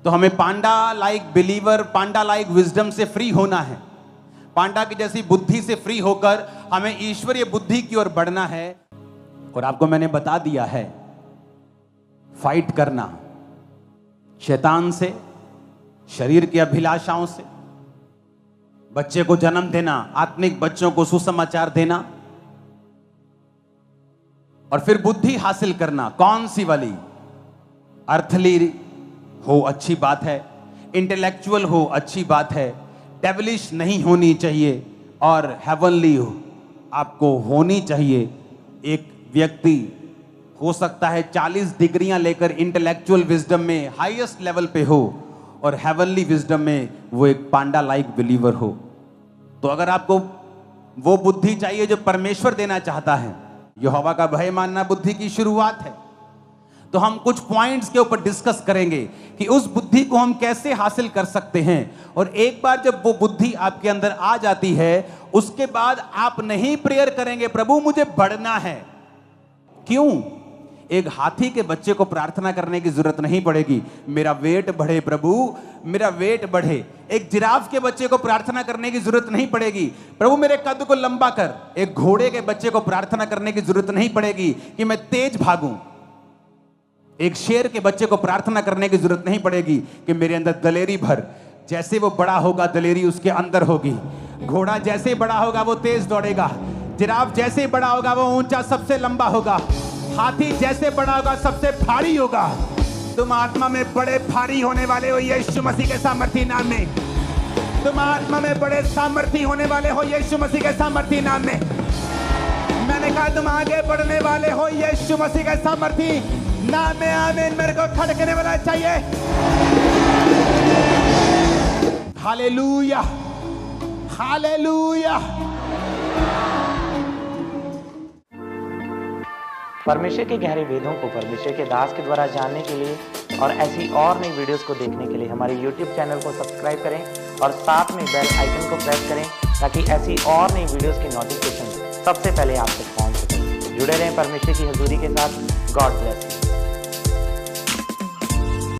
तो हमें पांडा लाइक बिलीवर, पांडा लाइक विजडम से फ्री होना है। पांडा की जैसी बुद्धि से फ्री होकर हमें ईश्वरीय बुद्धि की ओर बढ़ना है। और आपको मैंने बता दिया है, फाइट करना शैतान से, शरीर की अभिलाषाओं से, बच्चे को जन्म देना, आत्मिक बच्चों को सुसमाचार देना, और फिर बुद्धि हासिल करना। कौन सी वाली? अर्थली हो अच्छी बात है, इंटेलेक्चुअल हो अच्छी बात है, डेविलिश नहीं होनी चाहिए, और हेवनली हो आपको होनी चाहिए। एक व्यक्ति हो सकता है 40 डिग्रियां लेकर इंटेलेक्चुअल विजडम में हाईएस्ट लेवल पे हो, और हेवनली विजडम में वो एक पांडा लाइक बिलीवर हो। तो अगर आपको वो बुद्धि चाहिए जो परमेश्वर देना चाहता है, यहोवा का भय मानना बुद्धि की शुरुआत है, तो हम कुछ पॉइंट्स के ऊपर डिस्कस करेंगे कि उस बुद्धि को हम कैसे हासिल कर सकते हैं। और एक बार जब वो बुद्धि आपके अंदर आ जाती है, उसके बाद आप नहीं प्रेयर करेंगे प्रभु मुझे बढ़ना है। क्यों? एक हाथी के बच्चे को प्रार्थना करने की जरूरत नहीं पड़ेगी, मेरा वेट बढ़े प्रभु, मेरा वेट बढ़े। एक जिराफ के बच्चे को प्रार्थना करने की जरूरत नहीं पड़ेगी, प्रभु मेरे कद को लंबा कर। एक घोड़े के बच्चे को प्रार्थना करने की जरूरत नहीं पड़ेगी कि मैं तेज भागूं। एक शेर के बच्चे को प्रार्थना करने की जरूरत नहीं पड़ेगी कि मेरे अंदर दलेरी भर। जैसे वो बड़ा होगा दलेरी उसके अंदर होगी। घोड़ा जैसे बड़ा होगा वो तेज दौड़ेगा, जिराफ जैसे बड़ा होगा वो ऊंचा सबसे लंबा होगा, हाथी जैसे बड़ा होगा सबसे भारी होगा। तुम आत्मा में बड़े भारी होने वाले हो यीशु मसीह के सामर्थी नाम में। तुम आत्मा में बड़े सामर्थी होने वाले हो यीशु मसीह के सामर्थी नाम में। मैंने कहा तुम आगे बढ़ने वाले हो यीशु मसीह के सामर्थी नाम में। आमीन। मेरे को खड़कने वाला चाहिए। Hallelujah, hallelujah. परमेश्वर के गहरे वेदों को परमेश्वर के दास के द्वारा जानने के लिए और ऐसी और नई वीडियोस को देखने के लिए हमारे YouTube चैनल को सब्सक्राइब करें और साथ में बेल आइकन को प्रेस करें, ताकि ऐसी और नई वीडियोस की नोटिफिकेशन सबसे पहले आप तक पहुंच सके। जुड़े रहें परमेश्वर की हजूरी के साथ। God bless.